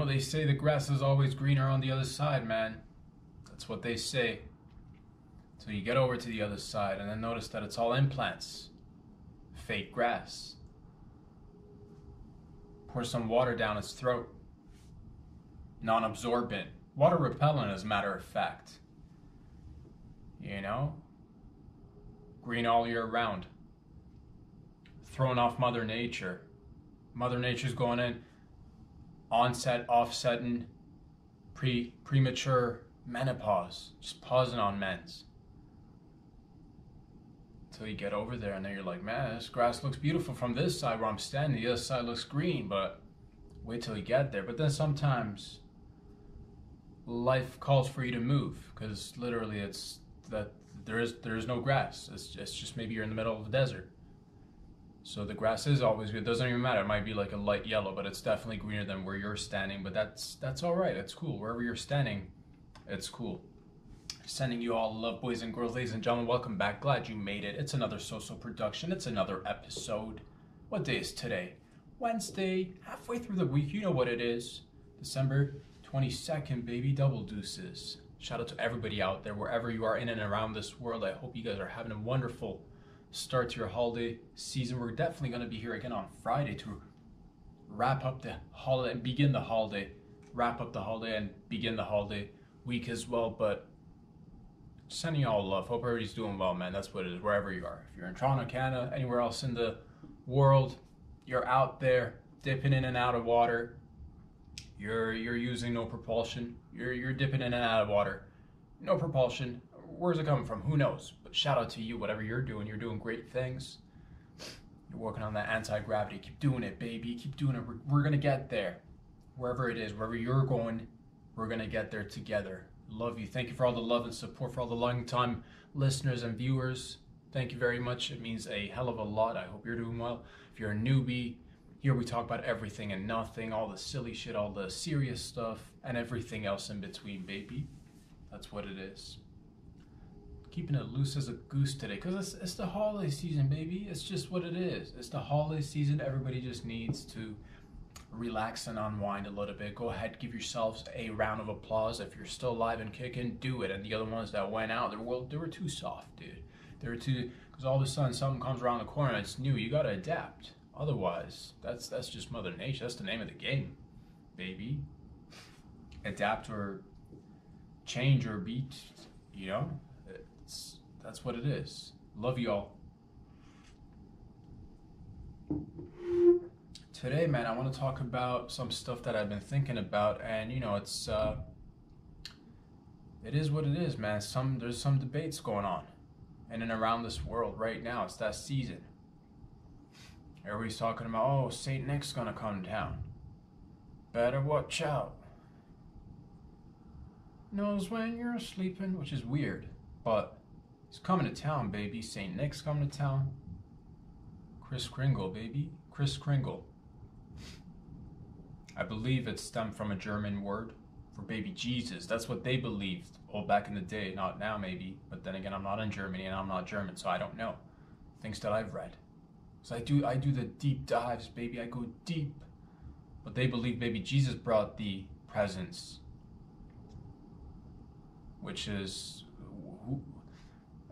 they say the grass is always greener on the other side, man. That's what they say. So you get over to the other side and then notice that it's all implants. Fake grass. Pour some water down its throat. Non-absorbent. Water repellent, as a matter of fact. You know? Green all year round. Throwing off Mother Nature. Mother Nature's going in. Onset, offsetting, premature menopause. Just pausing on men's. Until you get over there and then you're like, man, this grass looks beautiful from this side where I'm standing. The other side looks green, but wait till you get there. But then sometimes life calls for you to move, because literally it's that there is no grass. It's just maybe you're in the middle of the desert. So the grass is always good. It doesn't even matter. It might be like a light yellow, but it's definitely greener than where you're standing. But that's all right. It's cool. Wherever you're standing, it's cool. Sending you all love, boys and girls, ladies and gentlemen. Welcome back. Glad you made it. It's another So-So production. It's another episode. What day is today? Wednesday. Halfway through the week. You know what it is. December 22nd, baby. Double deuces. Shout out to everybody out there, wherever you are in and around this world. I hope you guys are having a wonderful start to your holiday season. We're definitely going to be here again on Friday to wrap up the holiday and begin the holiday, wrap up the holiday and begin the holiday week as well. But sending you all love. Hope everybody's doing well, man. That's what it is, wherever you are. If you're in Toronto, Canada, anywhere else in the world, you're out there dipping in and out of water. You're using no propulsion. You're dipping in and out of water. No propulsion. Where's it coming from? Who knows? But shout out to you, whatever you're doing great things. You're working on that anti-gravity. Keep doing it, baby. Keep doing it. We're going to get there. Wherever it is, wherever you're going, we're going to get there together. Love you. Thank you for all the love and support, for all the long-time listeners and viewers. Thank you very much. It means a hell of a lot. I hope you're doing well. If you're a newbie, here we talk about everything and nothing, all the silly shit, all the serious stuff, and everything else in between, baby. That's what it is. Keeping it loose as a goose today, because it's the holiday season, baby. It's just what it is. It's the holiday season. Everybody just needs to relax and unwind a little bit. Go ahead, give yourselves a round of applause. If you're still alive and kicking, do it. And the other ones that went out, they were too soft, dude. They were too, because all of a sudden something comes around the corner and it's new. You got to adapt. Otherwise, that's just Mother Nature. That's the name of the game, baby. Adapt or change or beat, you know? That's what it is. Love y'all. Today, man, I want to talk about some stuff that I've been thinking about, and you know, it is what it is, man. There's some debates going on in and around this world right now. It's that season. Everybody's talking about, oh, Saint Nick's gonna come to town. Better watch out. Knows when you're sleeping, which is weird, but he's coming to town, baby. Saint Nick's coming to town. Kris Kringle, baby. Kris Kringle. I believe it stemmed from a German word for baby Jesus. That's what they believed back in the day. Not now, maybe. But then again, I'm not in Germany and I'm not German, so I don't know. Things that I've read. So I do the deep dives, baby. I go deep. But they believe baby Jesus brought the presents. Which is...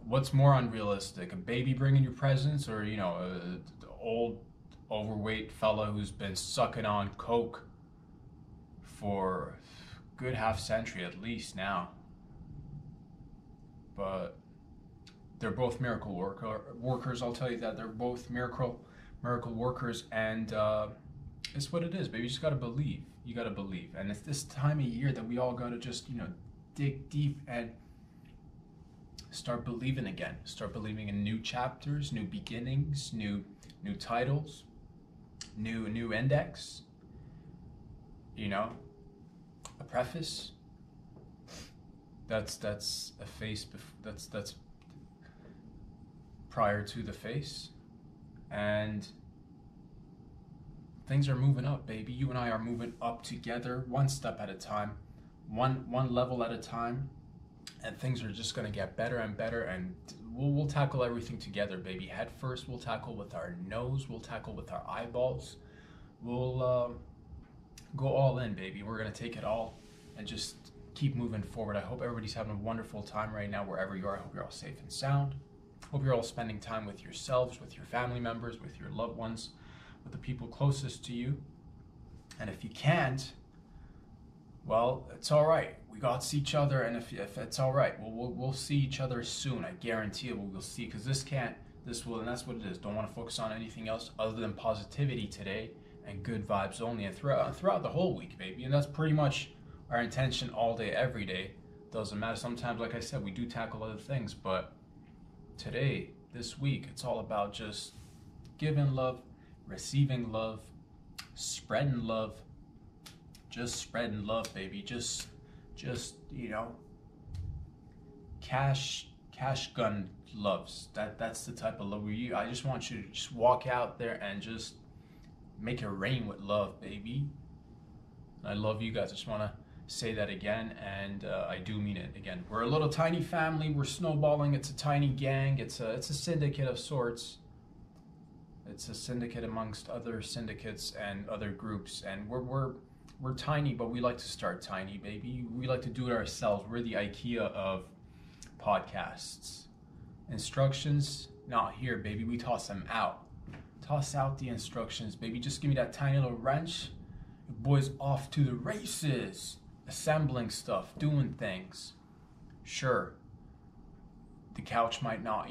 what's more unrealistic? A baby bringing you presents, or, you know, an old, overweight fella who's been sucking on coke for a good half century at least now? But they're both miracle workers. I'll tell you that. They're both miracle workers, and it's what it is, baby. You just gotta believe. You gotta believe. And it's this time of year that we all gotta just, you know, dig deep and start believing again. Start believing in new chapters, new beginnings, new titles, new index. You know, a preface. That's a face. That's prior to the face, and things are moving up, baby. You and I are moving up together, one step at a time, one level at a time, and things are just gonna get better and better. And we'll tackle everything together, baby. Head first, we'll tackle with our nose. We'll tackle with our eyeballs. We'll go all in, baby. We're gonna take it all and just keep moving forward. I hope everybody's having a wonderful time right now, wherever you are. I hope you're all safe and sound. Hope you're all spending time with yourselves, with your family members, with your loved ones, with the people closest to you. And if you can't, well, it's all right. We got to see each other, and if it's all right, we'll see each other soon. I guarantee it. We'll see, because this will, and that's what it is. Don't want to focus on anything else other than positivity today and good vibes only, and throughout the whole week, baby. And that's pretty much our intention all day, every day. Doesn't matter. Sometimes, like I said, we do tackle other things, but today, this week, it's all about just giving love, receiving love, spreading love, just spreading love, baby. Just you know, cash gun loves. That's the type of love I just want you to just walk out there and just make it rain with love, baby. I love you guys. I just want to say that again, and I do mean it again. We're a little tiny family. We're snowballing. It's a tiny gang. It's a syndicate of sorts. It's a syndicate amongst other syndicates and other groups, and we're tiny, but we like to start tiny, baby. We like to do it ourselves. We're the IKEA of podcasts. Instructions, not here, baby. We toss them out. Toss out the instructions, baby. Just give me that tiny little wrench. The boys off to the races. Assembling stuff, doing things. Sure, the couch might not,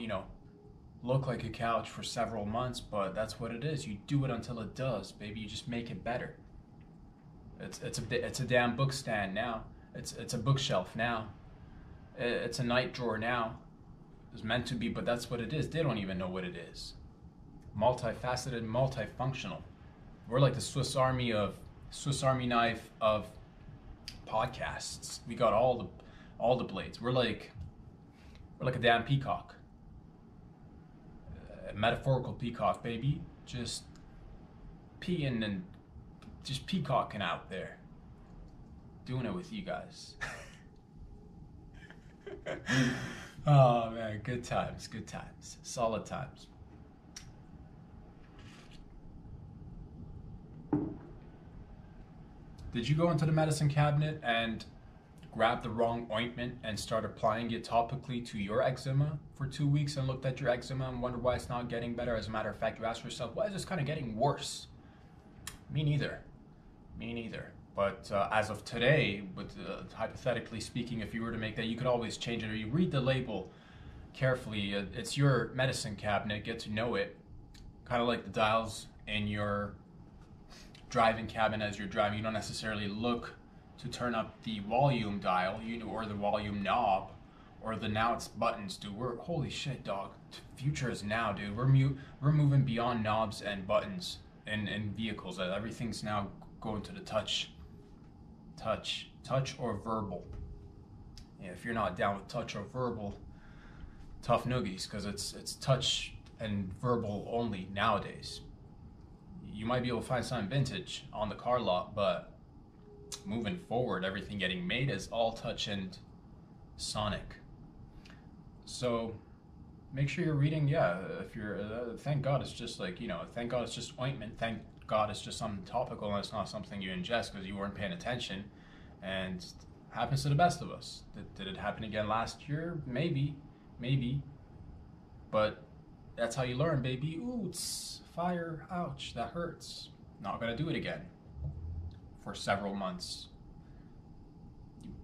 look like a couch for several months, but that's what it is. You do it until it does, baby. You just make it better. It's a damn book stand now. It's a bookshelf now. It's a night drawer now. It's meant to be, but that's what it is. They don't even know what it is. Multifaceted, multifunctional. We're like the Swiss Army knife of podcasts. We got all the blades. We're like a damn peacock. A metaphorical peacock, baby. Just peeing and just peacocking out there. Doing it with you guys. Oh man, good times, solid times. Did you go into the medicine cabinet and grab the wrong ointment and start applying it topically to your eczema for 2 weeks and looked at your eczema and wondered why it's not getting better? As a matter of fact, you asked yourself, why is this kind of getting worse? Me neither. But as of today, hypothetically speaking, if you were to make that, you could always change it, or you read the label carefully. It's your medicine cabinet. Get to know it. Kind of like the dials in your driving cabin as you're driving. You don't necessarily look to turn up the volume dial, or the volume knob, or the now it's buttons, dude. Holy shit, dog. Future is now, dude. We're moving beyond knobs and buttons in vehicles. Everything's now going to the touch or verbal. Yeah, if you're not down with touch or verbal, tough noogies, because it's touch and verbal only nowadays. You might be able to find something vintage on the car lot, but moving forward, everything getting made is all touch and sonic. So make sure you're reading. Yeah, if you're thank God it's just like, thank God it's just ointment. Thank God it's just something topical and it's not something you ingest because you weren't paying attention. And happens to the best of us. Did it happen again last year? Maybe. But that's how you learn, baby. Ooh, fire, ouch, that hurts. Not gonna do it again for several months.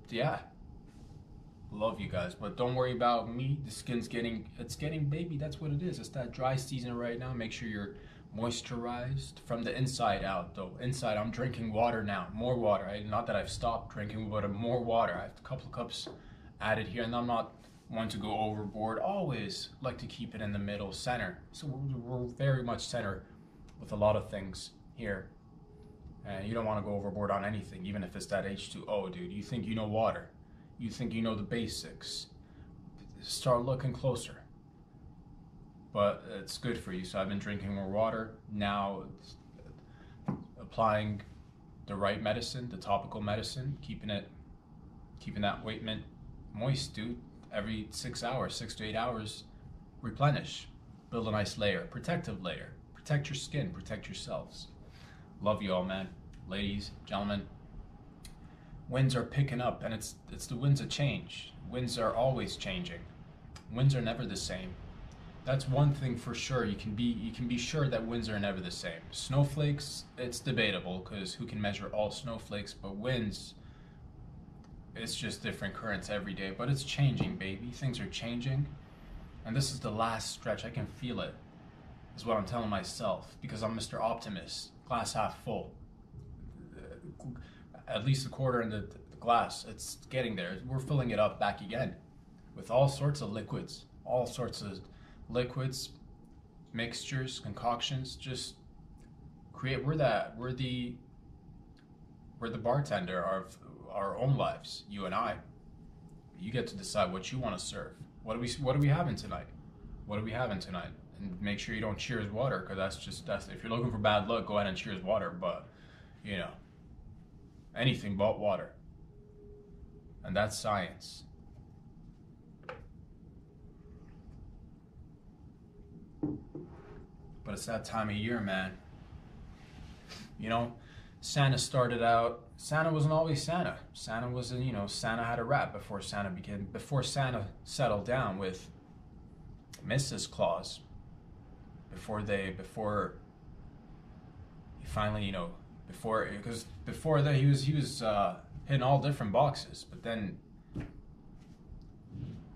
Yeah, love you guys, but don't worry about me. The skin's getting, baby, that's what it is. It's that dry season right now. Make sure you're moisturized from the inside out, though. Inside, I'm drinking water now, more water. Not that I've stopped drinking, but more water. I have a couple of cups added here, and I'm not one to go overboard. Always like to keep it in the middle, center. So we're very much center with a lot of things here. And you don't want to go overboard on anything, even if it's that H2O, dude. You think you know water. You think you know the basics. Start looking closer. But it's good for you. So I've been drinking more water. Now it's applying the right medicine, the topical medicine, keeping that ointment moist, dude. Every 6 hours, 6 to 8 hours, replenish. Build a nice layer, protective layer. Protect your skin, protect yourselves. Love you all, man. ladies, gentlemen, winds are picking up, and it's the winds of change. Winds are always changing. Winds are never the same. That's one thing for sure. You can be sure that winds are never the same. Snowflakes, it's debatable because who can measure all snowflakes, but winds, it's just different currents every day. But it's changing, baby. Things are changing. And this is the last stretch. I can feel it, is what I'm telling myself, because I'm Mr. Optimist. Glass half full. At least a quarter in the glass. It's getting there. We're filling it up back again with all sorts of liquids. All sorts of liquids, mixtures, concoctions. Just create. We're the bartender of our own lives. You and I. You get to decide what you want to serve. What are we having tonight? What are we having tonight? And make sure you don't cheers water, because that's if you're looking for bad luck, go ahead and cheers water. But you know, anything but water. And that's science. But it's that time of year, man. You know, Santa started out. Santa wasn't always Santa. Santa was, Santa had a rap before Santa settled down with Mrs. Claus. Before that he was hitting all different boxes, but then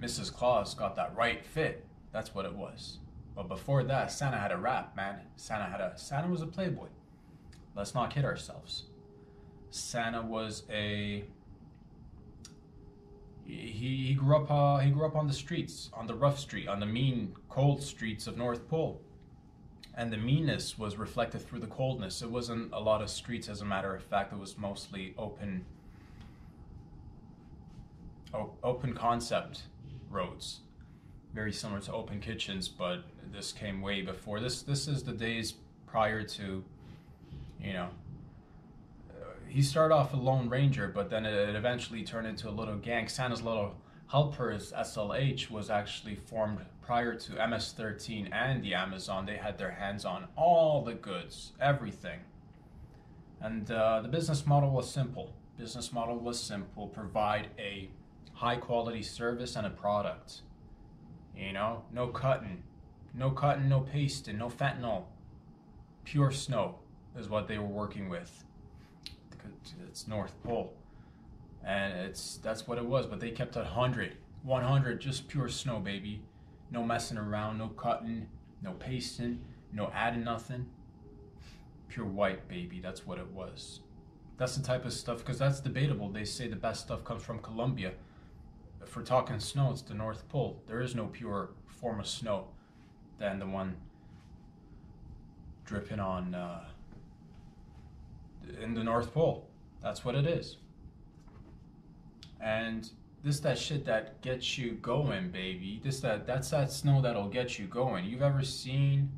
Mrs. Claus got that right fit. That's what it was. But before that, Santa had a rap, man. Santa was a playboy. Let's not kid ourselves. Santa was he grew up on the streets, on the rough street, on the mean, cold streets of North Pole. And the meanness was reflected through the coldness. It wasn't a lot of streets, as a matter of fact. It was mostly open concept roads, very similar to open kitchens, but this came way before. This is the days prior to, he started off a Lone Ranger, but then it eventually turned into a little gang. Santa's Little Helpers, SLH, was actually formed prior to MS-13 and the Amazon. They had their hands on all the goods, everything. And the business model was simple. Provide a high quality service and a product. No cutting, no pasting, no fentanyl. Pure snow is what they were working with. It's North Pole. And that's what it was, but they kept it 100, just pure snow, baby. No messing around, no cutting, no pasting, no adding nothing. Pure white, baby, that's what it was. That's the type of stuff, because that's debatable. They say the best stuff comes from Colombia. If we're talking snow, it's the North Pole. There is no pure form of snow than the one dripping on in the North Pole. That's what it is. And this that shit that gets you going, baby. That's that snow that'll get you going. You've ever seen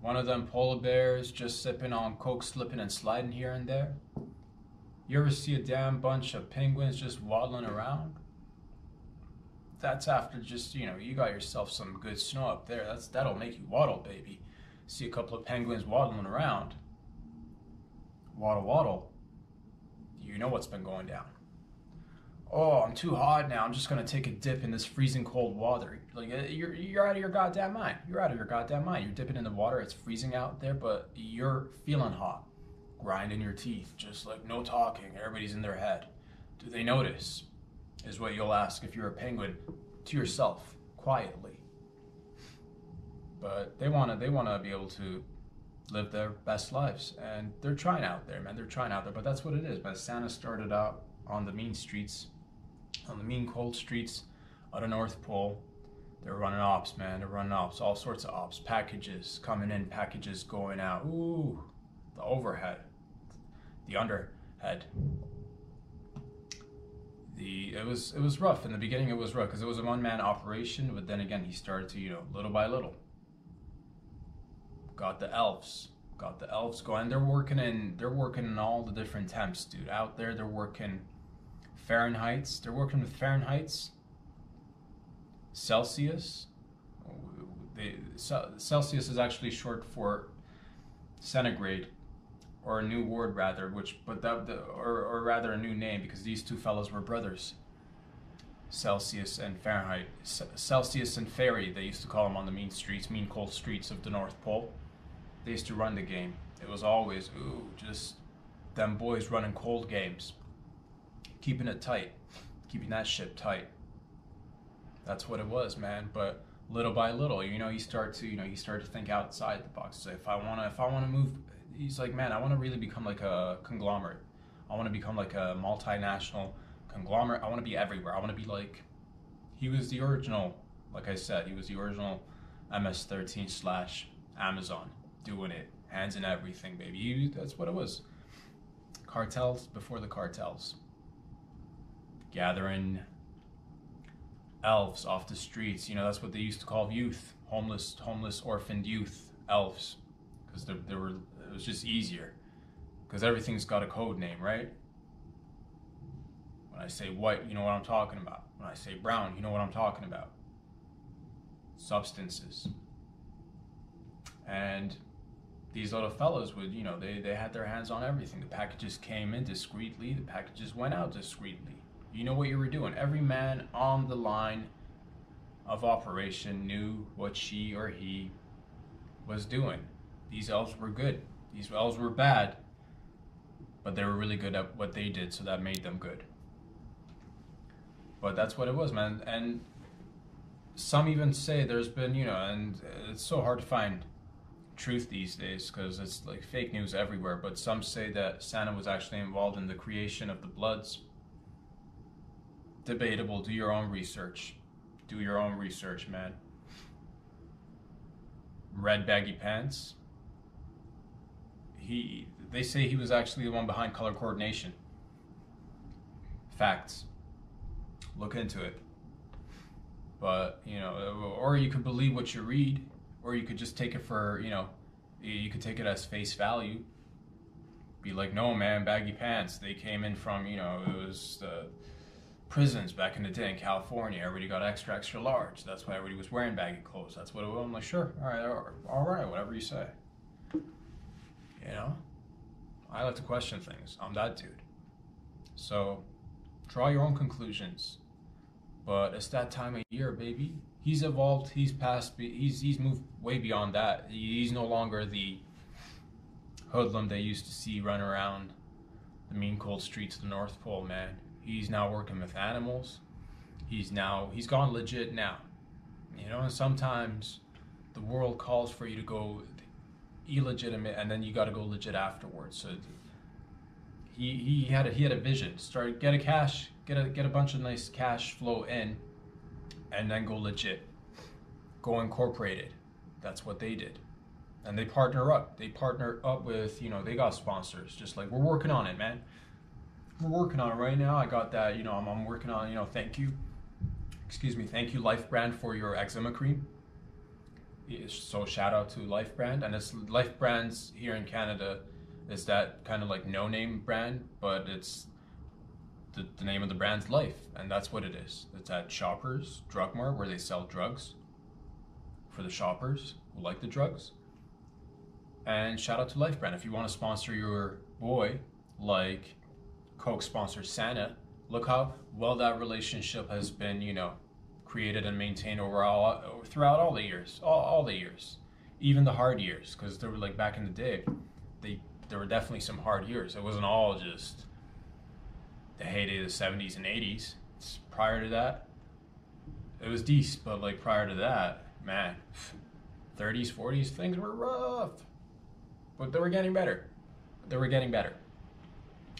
one of them polar bears just sipping on coke, slipping and sliding here and there? You ever see a damn bunch of penguins just waddling around? That's after just, you got yourself some good snow up there. That'll make you waddle, baby. See a couple of penguins waddling around. Waddle, waddle. You know what's been going down. Oh, I'm too hot now. I'm just gonna take a dip in this freezing cold water. Like, you're out of your goddamn mind. You're dipping in the water. It's freezing out there, but you're feeling hot, grinding your teeth, just like no talking. Everybody's in their head. Do they notice? Is what you'll ask if you're a penguin to yourself, quietly. But they wanna be able to live their best lives, and they're trying out there, man. But that's what it is. But Santa started out on the mean streets, on the mean cold streets of the North Pole. They're running ops, man. They're running ops, all sorts of ops. Packages coming in, packages going out. Ooh, the overhead, the underhead. It was rough in the beginning. It was rough because it was a one-man operation. But then again, he started to, little by little. Got the elves going. They're working in all the different temps, dude. Out there, they're working Fahrenheits. They're working with Fahrenheits, Celsius. Celsius is actually short for centigrade. or a new word rather, or rather a new name, because these two fellows were brothers. Celsius and Fahrenheit. Celsius and Fairy, they used to call them on the mean cold streets of the North Pole. They used to run the game. It was always, ooh, just them boys running cold games. Keeping it tight. Keeping that ship tight. That's what it was, man. But little by little, you start to think outside the box. So if I wanna move, he's like, man, I wanna really become like a conglomerate. I wanna become like a multinational conglomerate. I wanna be everywhere. I wanna be like, he was the original, like I said, he was the original MS-13/Amazon, doing it, hands in everything, baby. That's what it was. Cartels before the cartels. Gathering elves off the streets, that's what they used to call youth, homeless, orphaned youth, elves, because it was just easier, because everything's got a code name, right? When I say white, you know what I'm talking about. When I say brown, you know what I'm talking about. Substances. And these little fellows would, they had their hands on everything. The packages came in discreetly, the packages went out discreetly. You know what you were doing. Every man on the line of operation knew what she or he was doing. These elves were good. These elves were bad, but they were really good at what they did, so that made them good. But that's what it was, man. And some even say there's been, and it's so hard to find truth these days because it's like fake news everywhere, but some say that Santa was actually involved in the creation of the Bloods. Debatable. Do your own research. Do your own research, man. Red baggy pants. They say he was actually the one behind color coordination. Facts. Look into it. But, or you could believe what you read, or you could just take it for, you could take it as face value. Be like, no, man, baggy pants. They came in from, it was the prisons back in the day in California. Everybody got extra large. That's why everybody was wearing baggy clothes. That's what it was. I'm like, sure, all right, whatever you say. I like to question things. I'm that dude. So draw your own conclusions. But it's that time of year, baby. He's evolved. He's moved way beyond that. He's no longer the hoodlum they used to see run around the mean cold streets of the North Pole, man. He's now working with animals. He's gone legit now. And sometimes the world calls for you to go illegitimate, and then you got to go legit afterwards. So he had a vision. Get a bunch of nice cash flow in, and then go legit. Go incorporated. That's what they did. And they partner up. They partner up with, they got sponsors. Just like, we're working on it, man. We're working on it right now. I got that, I'm working on, thank you, Life Brand, for your eczema cream. So shout out to Life Brand. And it's Life Brands here in Canada is that kind of like no-name brand, but it's the name of the brand's Life, and that's what it is. It's at Shoppers Drug Mart, where they sell drugs for the shoppers who like the drugs. And shout out to Life Brand. If you want to sponsor your boy, like Coke sponsors Santa, look how well that relationship has been, created and maintained throughout all the years, all the years, even the hard years, because there were, like, back in the day, there were definitely some hard years. It wasn't all just the heyday of the 70s and 80s. Prior to that, it was decent, but like prior to that, man, 30s, 40s, things were rough, but they were getting better. It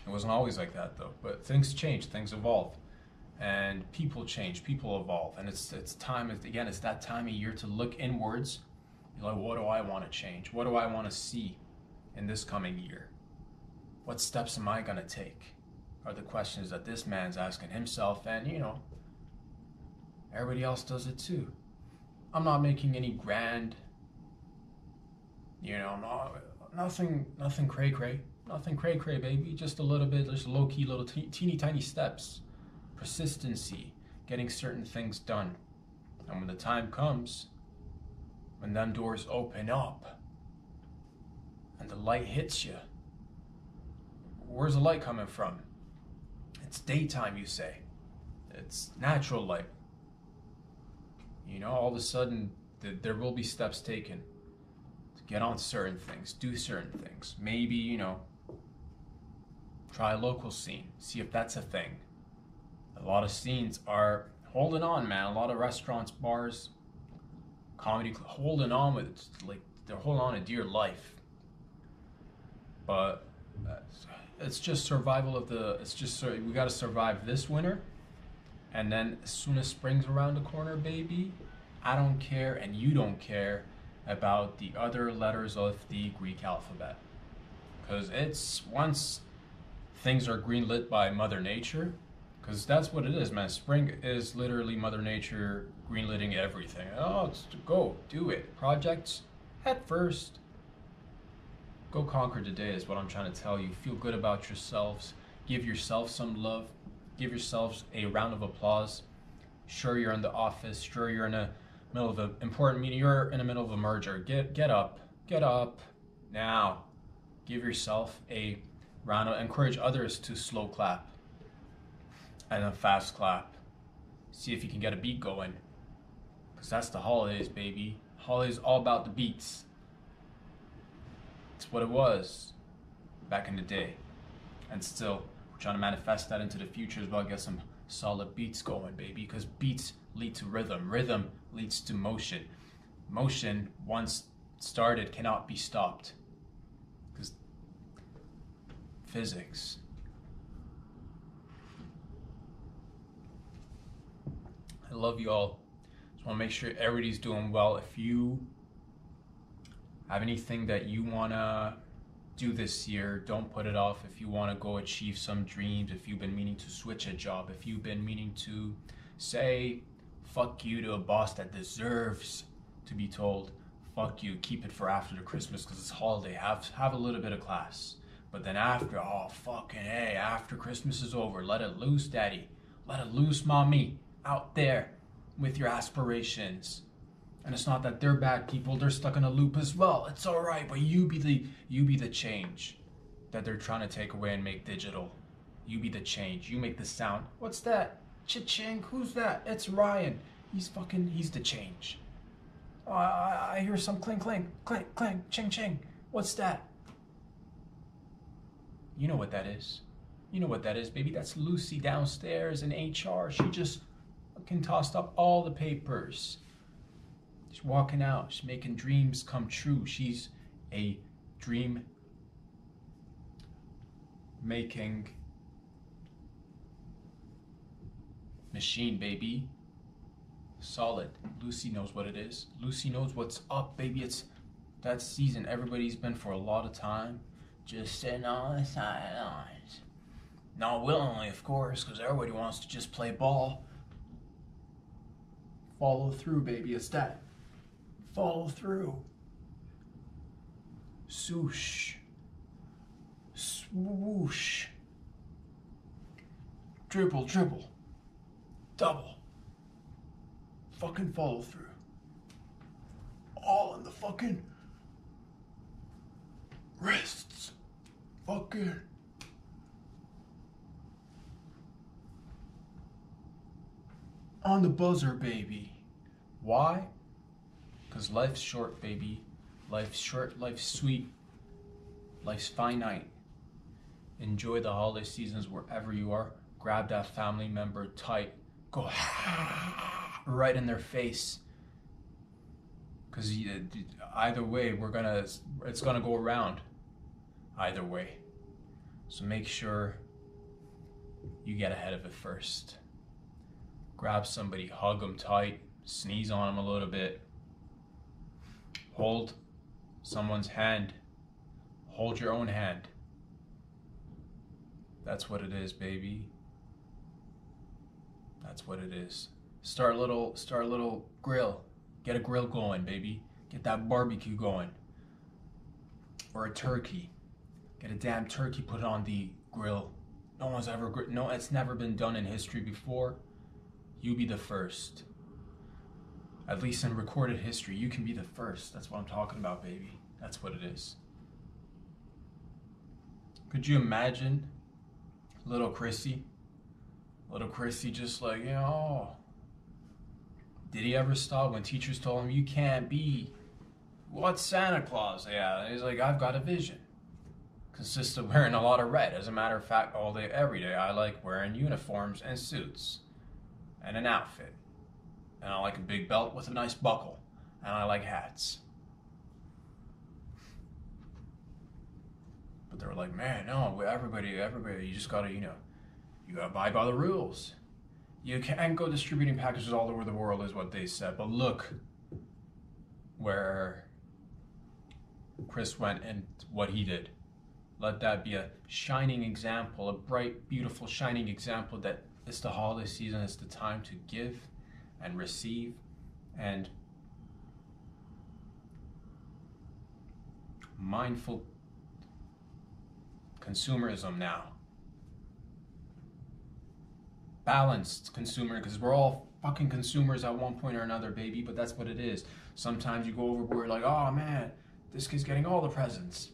wasn't always like that though, but things change, things evolve, and people change, people evolve, and it's time, again, it's that time of year to look inwards. You're like, what do I want to change? What do I want to see in this coming year? What steps am I going to take? Are the questions that this man's asking himself, and everybody else does it too. I'm not making any grand, nothing cray-cray. Nothing cray-cray, baby. Just a little bit, just low-key, little teeny tiny steps. Persistency, getting certain things done. And when the time comes, when them doors open up and the light hits you, Where's the light coming from? It's daytime, you say. It's natural light. You know, all of a sudden, there will be steps taken to get on certain things, do certain things. Maybe, you know, try a local scene, see if that's a thing. A lot of scenes are holding on, man. A lot of restaurants, bars, comedy, holding on with it. Like, they're holding on to dear life. But it's just survival of the, it's just, we got to survive this winter. And then as soon as spring's around the corner, baby, I don't care and you don't care about the other letters of the Greek alphabet. Because it's, once things are greenlit by Mother Nature, because that's what it is, man. Spring is literally Mother Nature greenlighting everything. Oh, it's go, do it. Projects, head first. Go conquer today is what I'm trying to tell you. Feel good about yourselves. Give yourself some love. Give yourselves a round of applause. Sure, you're in the office. Sure, you're in the middle of an important meeting. You're in the middle of a merger. Get up. Get up now. Give yourself a round of, encourage others to slow clap and a fast clap. See if you can get a beat going. Because that's the holidays, baby. Holidays all about the beats. It's what it was back in the day. And still, we're trying to manifest that into the future as well. Get some solid beats going, baby. Because beats lead to rhythm. Rhythm leads to motion. Motion, once started, cannot be stopped. Because physics. I love you all. Just want to make sure everybody's doing well. If you have anything that you want to do this year, don't put it off. If you want to go achieve some dreams, if you've been meaning to switch a job, if you've been meaning to say fuck you to a boss that deserves to be told fuck you, keep it for after the Christmas because it's holiday. Have a little bit of class. But then after, oh fucking hey, after Christmas is over, let it loose, daddy. Let it loose, mommy. Out there with your aspirations. And it's not that they're bad people, they're stuck in a loop as well. It's all right, but you be the change that they're trying to take away and make digital. You be the change. You make the sound. What's that? Cha-ching, who's that? It's Ryan. He's the change. Oh, I hear some clink, clink, clink, clink, ching, ching. What's that? You know what that is. You know what that is, baby. That's Lucy downstairs in HR. She just fucking tossed up all the papers. She's walking out. She's making dreams come true. She's a dream making machine, baby. Solid. Lucy knows what it is. Lucy knows what's up, baby. It's that season everybody's been for a lot of time. Just sitting on the sidelines. Not willingly, of course, because everybody wants to just play ball. Follow through, baby. It's that. Follow through. Swoosh. Swoosh. Dribble, dribble. Double. Fucking follow through. All in the fucking wrists. Fucking. On the buzzer, baby. Why? Because life's short, baby. Life's short, life's sweet. Life's finite. Enjoy the holiday seasons wherever you are. Grab that family member tight. Go right in their face. Because either way, it's gonna go around. Either way. So make sure you get ahead of it first. Grab somebody, hug them tight, sneeze on them a little bit. Hold someone's hand. Hold your own hand. That's what it is, baby. That's what it is. Start a little grill. Get a grill going, baby. Get that barbecue going. Or a turkey. Get a damn turkey, put it on the grill. It's never been done in history before. You be the first. At least in recorded history, you can be the first. That's what I'm talking about, baby. That's what it is. Could you imagine little Chrissy just like, did he ever stop when teachers told him, you can't be, what's Santa Claus? Yeah, he's like, I've got a vision. Consists of wearing a lot of red. As a matter of fact, all day, every day, I like wearing uniforms and suits and an outfit. And I like a big belt with a nice buckle. And I like hats. But they were like, man, no, everybody, you just gotta, you gotta abide by the rules. You can't go distributing packages all over the world is what they said. But look where Chris went and what he did. Let that be a shining example, a bright, beautiful, shining example that it's the holiday season, it's the time to give and receive and mindful consumerism now. Balanced consumer, because we're all fucking consumers at one point or another, baby, but that's what it is. Sometimes you go overboard like, oh man, this kid's getting all the presents.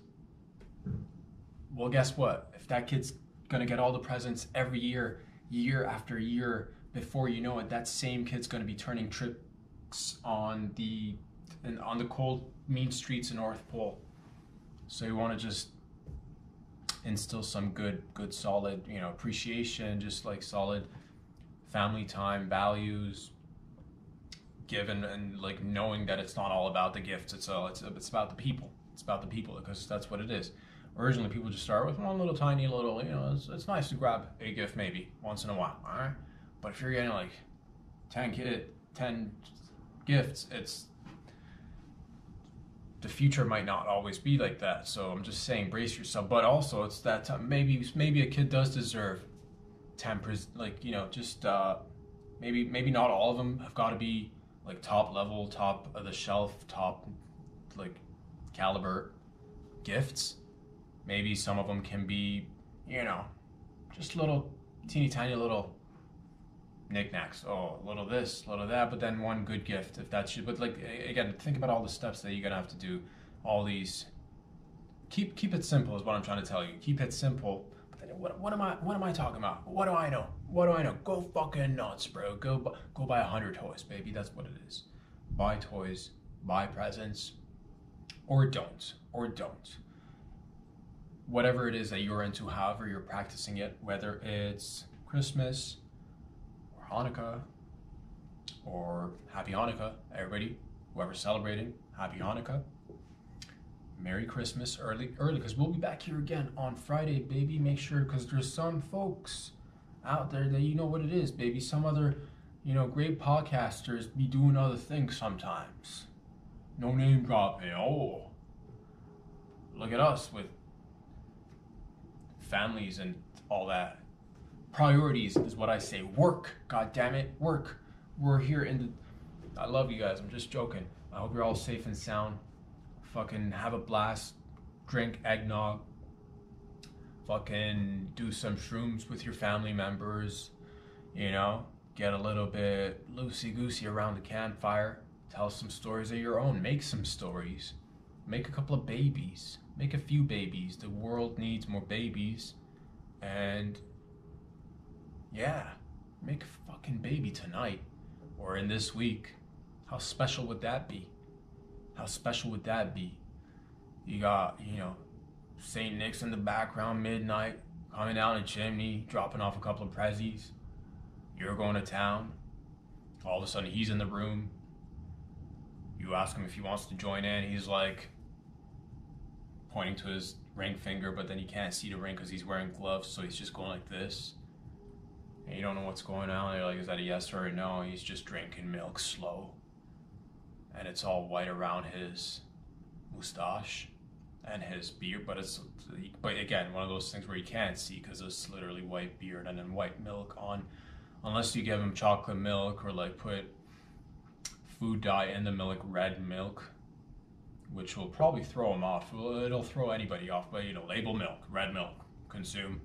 Well, guess what? If that kid's gonna get all the presents every year, year after year, before you know it, that same kid's gonna be turning tricks on the cold, mean streets of North Pole. So you want to just instill some good, solid, appreciation, just like solid family time, values, given, and like knowing that it's not all about the gifts. It's about the people. It's about the people, because that's what it is. Originally, people just start with one little tiny little, it's nice to grab a gift maybe once in a while, all right? But if you're getting like 10 gifts, the future might not always be like that. So I'm just saying, brace yourself. But also, it's that time. Maybe a kid does deserve 10%. Like, maybe not all of them have got to be like top level, top of the shelf, top like caliber gifts. Maybe some of them can be, just little teeny tiny little knickknacks. Oh, a little this, a little that, but then one good gift if that's you. But like, again, think about all the steps that you're gonna have to do. All these. Keep it simple is what I'm trying to tell you. Keep it simple. But then what am I talking about? What do I know? What do I know? Go fucking nuts, bro. Go buy 100 toys, baby. That's what it is. Buy toys, buy presents, or don't. Whatever it is that you're into, however you're practicing it, whether it's Christmas, Hanukkah, or Happy Hanukkah, everybody, whoever's celebrating, Happy Hanukkah, Merry Christmas early, because we'll be back here again on Friday, baby. Make sure, because there's some folks out there that what it is, baby. Some other, great podcasters be doing other things sometimes. No name dropping. Oh, look at us with families and all that. Priorities is what I say. Work, god damn it, work. We're here I love you guys. I'm just joking. I hope you're all safe and sound. Fucking have a blast. Drink eggnog. Fucking do some shrooms with your family members. Get a little bit loosey-goosey around the campfire. Tell some stories of your own. Make some stories. Make a couple of babies. Make a few babies. The world needs more babies. And yeah, make a fucking baby tonight or in this week. How special would that be? How special would that be? You got, St. Nick's in the background, midnight, coming down a chimney, dropping off a couple of prezzies. You're going to town. All of a sudden, he's in the room. You ask him if he wants to join in. He's like pointing to his ring finger, but then you can't see the ring because he's wearing gloves, so he's just going like this. And you don't know what's going on. You're like, is that a yes or a no? He's just drinking milk slow. And it's all white around his mustache and his beard, but again, one of those things where you can't see because it's literally white beard and then white milk on, unless you give him chocolate milk or like put food dye in the milk, red milk, which will probably throw him off. It'll throw anybody off, but label milk, red milk, consume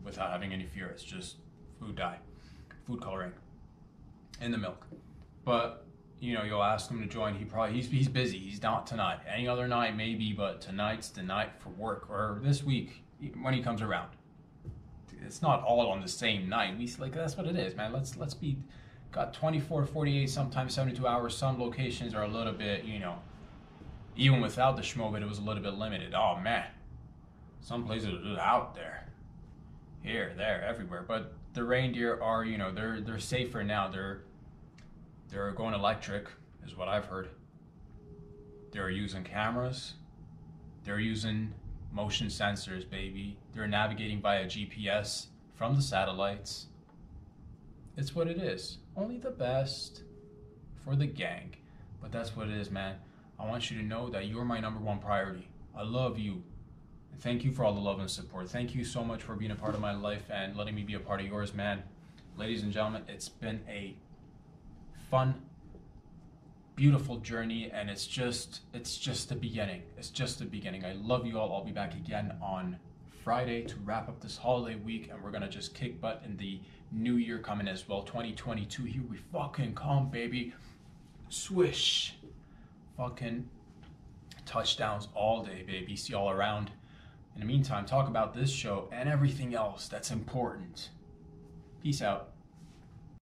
without having any fear. It's just food dye, food coloring in the milk. But you'll ask him to join. He's busy. He's not tonight. Any other night maybe, but tonight's the night for work. Or this week, when he comes around. It's not all on the same night. We like that's what it is, man. Let's be got 24, 48, sometimes 72 hours. Some locations are a little bit, you know, even without the schmovid, it was a little bit limited. Oh man, some places are just out there, here, there, everywhere. But the reindeer are, you know, they're safer now. They're going electric, is what I've heard. They're using cameras. They're using motion sensors, baby. They're navigating via GPS from the satellites. It's what it is. Only the best for the gang. But that's what it is, man. I want you to know that you're my #1 priority. I love you. And thank you for all the love and support. Thank you so much for being a part of my life and letting me be a part of yours, man. Ladies and gentlemen, it's been a fun, beautiful journey, and it's just the beginning. It's just the beginning. I love you all. I'll be back again on Friday to wrap up this holiday week, and we're gonna just kick butt in the new year coming as well. 2022, here we fucking come, baby. Swish. Fucking touchdowns all day, baby. See y'all around. In the meantime, talk about this show and everything else that's important. Peace out.